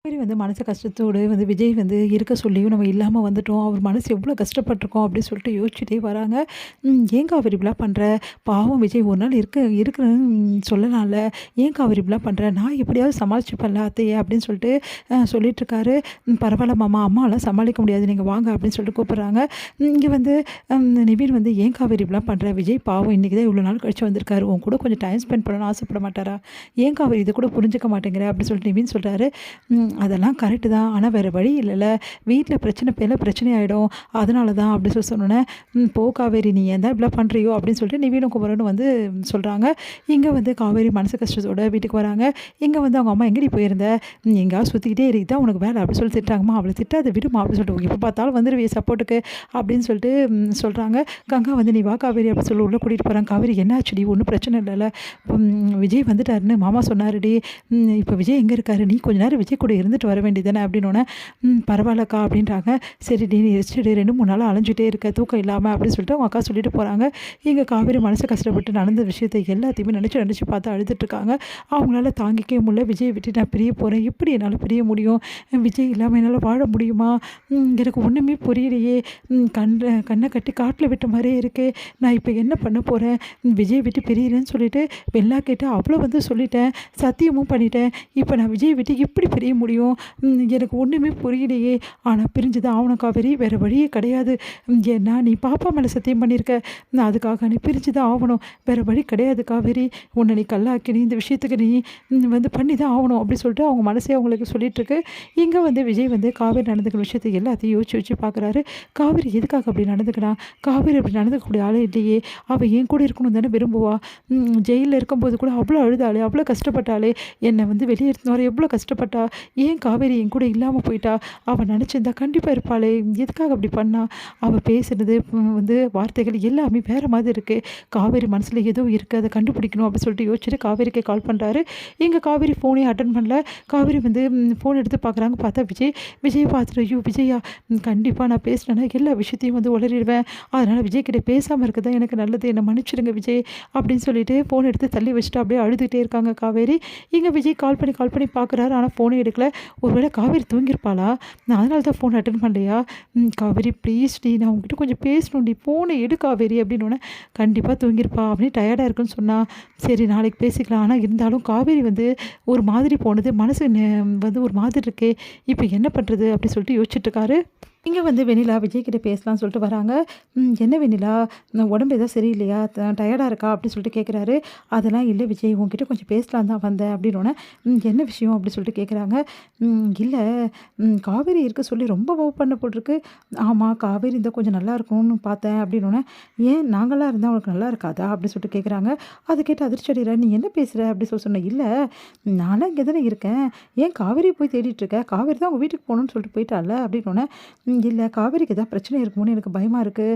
மாரி வந்து மனசு கஷ்டத்தோடு வந்து விஜய் வந்து இருக்க சொல்லியும் நம்ம இல்லாம வந்துட்டோம். அவர் மனசு எவ்வளோ கஷ்டப்பட்டுருக்கோம் அப்படின்னு சொல்லிட்டு யோசிச்சுட்டே வராங்க. "ஏன் காவேரி இப்படிலாம் பண்ற? பாவம் விஜய் ஒரு நாள் இருக்குன்னு சொல்லலாம்ல. ஏன் காவேரி இப்படிலாம் பண்ற? நான் எப்படியாவது சமாளிச்சுப்பேன்ல அத்தைய" அப்படின்னு சொல்லிட்டு சொல்லிட்டுருக்காரு. "பரவாயில்ல மாமா, அம்மாலாம் சமாளிக்க முடியாது. நீங்க வாங்க" அப்படின்னு சொல்லிட்டு கூப்பிடுறாங்க. இங்க வந்து நிவின் வந்து "ஏன் காவேரி இப்படிலாம் பண்ற? விஜய் பாவம் இன்னைக்கு தான் இவ்வளோ நாள் கழிச்சு வந்திருக்காரு. உன் கூட கொஞ்சம் டைம் ஸ்பெண்ட் பண்ணணும்னு ஆசைப்பட மாட்டாரா? ஏன் காவேரி இத கூட புரிஞ்சுக்க மாட்டேங்கிற?" அப்படின்னு சொல்லிட்டு நிவின் சொல்றாரு. அதெல்லாம் கரெக்டு தான். ஆனா வேற வழி இல்லைல்ல. வீட்ல பிரச்சனை பேர்ல பிரச்சனை ஆயிடும். அதனால தான் அப்படி சொல்லி சொன்னோனே, போ காவேரி நீ ஏன் தான் இப்படிலாம் பண்றியோ?" அப்படின்னு சொல்லிட்டு நிவீனும் குமரனும் வந்து சொல்றாங்க. இங்க வந்து காவேரி மனசு கஷ்டத்தோட வீட்டுக்கு வராங்க. இங்க வந்து அவங்க அம்மா "எங்கடி போயிருந்த? எங்கேயாவது சுத்திக்கிட்டே இரு. இதான் உனக்கு வேலை" அப்படின்னு சொல்லி திட்டுறாங்கம்மா. "அவள திட்டாத விடுமா" அப்படின்னு சொல்லிட்டு, "எப்போ பார்த்தாலும் வந்துருவியே சப்போர்ட்டுக்கு" அப்படின்னு சொல்லிட்டு சொல்றாங்க. கங்கா வந்து "நீ வா காவேரி" அப்படின்னு சொல்லி உள்ள கூட்டிட்டு போறாங்க. "காவேரி என்னாச்சுடி? ஒண்ணும் பிரச்சனை இல்லைல்ல? விஜய் வந்துட்டாருன்னு மாமா சொன்னாருடி. இப்போ விஜய் எங்கே இருக்காரு? நீ கொஞ்ச நேரம் விஜய் கூட இருந்துட்டு வர வேண்டியதானே" அப்படின்னோடனே, பரவாயில்லக்கா" அப்படின்றாங்க. "சரிடி நீ ரெஸ்ட் எடு. 2, 3 நாளா அலைஞ்சுட்டே இருக்க தூக்கம் இல்லாம" அப்படின்னு சொல்லிட்டு அவங்க அக்கா சொல்லிட்டு போகிறாங்க. இங்கே காவேரி மனசு கஷ்டப்பட்டு நடந்த விஷயத்தை எல்லாத்தையுமே நினச்சி நினச்சி பார்த்து அழுதுட்டுருக்காங்க. அவங்களால தாங்கிக்கவே முடியல. "விஜயை விட்டு நான் பிரிய போகிறேன். எப்படி என்னால் பிரிய முடியும்? விஜய் இல்லாமல் என்னால் வாழ முடியுமா? எனக்கு ஒன்றுமே புரியலையே. கண்ணை கட்டி காட்டில் விட்ட மாதிரியே இருக்கே. நான் இப்போ என்ன பண்ண போகிறேன்? விஜயை விட்டு பிரியறேன்னு சொல்லிட்டு வெல்லா கிட்ட அவ்வளோ வந்து சொல்லிட்டேன். சத்தியமும் பண்ணிட்டேன். இப்போ நான் விஜயை விட்டு எப்படி பிரிய முடியும்? எனக்கு ஒன்றுமே புரியலையே. ஆனால் பிரிஞ்சு தான் ஆகணும் காவேரி. வேறு வழியே கிடையாது. ஏன்னா நீ பாப்பா மேலே சத்தியம் பண்ணியிருக்க. அதுக்காக நீ பிரிஞ்சு தான் ஆகணும். வேறு வழி கிடையாது காவேரி. உன்னை நீ கல்லாக்கினி இந்த விஷயத்துக்கு நீ வந்து பண்ணி தான் ஆகணும்" அப்படி சொல்லிட்டு அவங்க மனசே அவங்களுக்கு சொல்லிகிட்ருக்கு. இங்கே வந்து விஜய் வந்து காவேரி நடந்துக்கிற விஷயத்தை எல்லாத்தையும் யோசிச்சு யோசிச்சு பார்க்குறாரு. காவேரி எதுக்காக அப்படி நடந்துக்கிறான்? காவேரி அப்படி நடந்துக்கக்கூடிய ஆளே இல்லையே. அவள் என் கூட இருக்கணும் தானே விரும்புவா. ஜெயிலில் இருக்கும்போது கூட அவ்வளோ அழுதாளே, அவ்வளோ கஷ்டப்பட்டாளே. என்னை வந்து வெளியே எடுத்துன்னு வர எவ்வளோ கஷ்டப்பட்டா. ஏன் காவேரி என் கூட இல்லாமல் போயிட்டா? அவள் நினச்சிருந்தா கண்டிப்பாக இருப்பாளே. எதுக்காக அப்படி பண்ணா? அவள் பேசுகிறது வந்து வார்த்தைகள் எல்லாமே வேறு மாதிரி இருக்குது. காவேரி மனசில் ஏதோ இருக்குது. அதை கண்டுபிடிக்கணும் அப்படின்னு சொல்லிட்டு யோசிச்சுட்டு காவேரிக்கே கால் பண்ணுறாரு. எங்கள் காவேரி ஃபோனே அட்டன் பண்ணல. காவேரி வந்து ஃபோன் எடுத்து பார்க்குறாங்க. பார்த்தா விஜய். விஜயை பார்த்துட்டு "ஐயோ விஜயா, கண்டிப்பாக நான் பேசினேன்னா எல்லா விஷயத்தையும் வந்து உளறிடுவேன். அதனால் விஜய்கிட்ட பேசாமல் இருக்கிறது தான் எனக்கு நல்லது. என்னை மன்னிச்சிடுங்க விஜய்" அப்படின்னு சொல்லிட்டு ஃபோன் எடுத்து தள்ளி வச்சுட்டு அப்படியே அழுதுகிட்டே இருக்காங்க காவேரி. இங்கே விஜய் கால் பண்ணி பார்க்குறாரு. ஆனால் ஃபோனே எடுக்கல. ஒருவேளை காவேரி தூங்கியிருப்பாளா? நான் அதனால தான் ஃபோன் அட்டன் பண்ணலையா? "காவேரி ப்ளீஸ்டி, நான் உங்ககிட்ட கொஞ்சம் பேசணும்டி. ஃபோனை எடு காவேரி" அப்படின்னோடனே, "கண்டிப்பாக தூங்கியிருப்பா. அவனே டயர்டாக இருக்குன்னு சொன்னா. சரி நாளைக்கு பேசிக்கலாம். ஆனால் இருந்தாலும் காவேரி வந்து ஒரு மாதிரி போனது. மனசு வந்து ஒரு மாதிரி இருக்கே. இப்போ என்ன பண்ணுறது?" அப்படி சொல்லிட்டு யோசிச்சுட்டு இருக்காரு. இங்கே வந்து வெண்ணிலா விஜய்கிட்ட பேசலாம்னு சொல்லிட்டு வராங்க. "என்ன வெண்ணிலா, உடம்பு எதாவது சரியில்லையா? டயர்டாக இருக்கா?" அப்படின்னு சொல்லிட்டு கேட்குறாரு. "அதெல்லாம் இல்லை விஜய், உங்ககிட்ட கொஞ்சம் பேசலாம் தான் வந்தேன்" அப்படின்னோடனே, "என்ன விஷயம்?" அப்படி சொல்லிட்டு கேட்குறாங்க. இல்லை, காவேரி இருக்க சொல்லி ரொம்ப மூவ் பண்ண போட்டிருக்கு." "ஆமாம், காவேரி இருந்தால் கொஞ்சம் நல்லா இருக்கும்னு பார்த்தேன்" அப்படின்னோடனே, "ஏன் நாங்களாம் இருந்தால் உனக்கு நல்லா இருக்காதா?" அப்படி சொல்லிட்டு கேட்குறாங்க. அதை கேட்டு அதிர்ச்சி அடைகிறேன். "நீ என்ன பேசுகிற?" அப்படி சொல்லி சொன்னேன். "இல்லை, நான்லாம் இங்கே தானே இருக்கேன். ஏன் காவேரி போய் தேடிட்டு இருக்க? காவேரி தான் உங்கள் வீட்டுக்கு போகணும்னு சொல்லிட்டு போயிட்டால" அப்படின்னோடனே, "இல்லை, காவேரிக்கு ஏதாவது பிரச்சனை இருக்குமோன்னு எனக்கு பயமாக இருக்குது"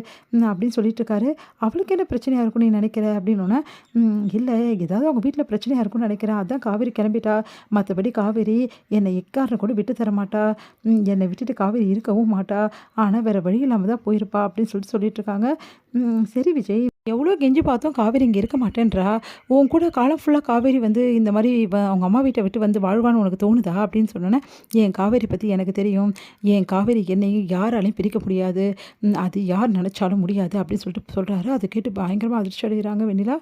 அப்படின்னு சொல்லிட்டு இருக்காரு. "அவளுக்கு என்ன பிரச்சனையாக இருக்கும்னு நீ நினைக்கிற?" அப்படின்னோடனே, "இல்லை, ஏதாவது அவங்க வீட்டில் பிரச்சனையாக இருக்கும்னு நினைக்கிறேன். அதான் காவேரி கிளம்பிட்டா. மற்றபடி காவேரி என்னை எக்காரணம் கூட விட்டு தர மாட்டா. என்னை விட்டுட்டு காவேரி இருக்கவும் மாட்டா. ஆனால் வேறு வழி இல்லாமல் தான் போயிருப்பா" அப்படின்னு சொல்லிட்டு இருக்காங்க. "சரி விஜய், எவ்வளோ கெஞ்சி பார்த்தோம் காவேரி இங்கே இருக்க மாட்டேன்றா. உன் கூட காலம் ஃபுல்லாக காவேரி வந்து இந்த மாதிரி அவங்க அம்மா வீட்டை விட்டு வந்து வாழ்வான்னு உனக்கு தோணுதா?" அப்படின்னு சொன்னோன்னே, "என் காவேரி பற்றி எனக்கு தெரியும். என் காவேரி என்னையும் யாராலையும் பிரிக்க முடியாது. அது யார் நினச்சாலும் முடியாது" அப்படின்னு சொல்லிட்டு சொல்கிறாரு. அதை கேட்டு பயங்கரமாக அதிர்ச்சி அடைகிறாங்க வெண்ணிலா.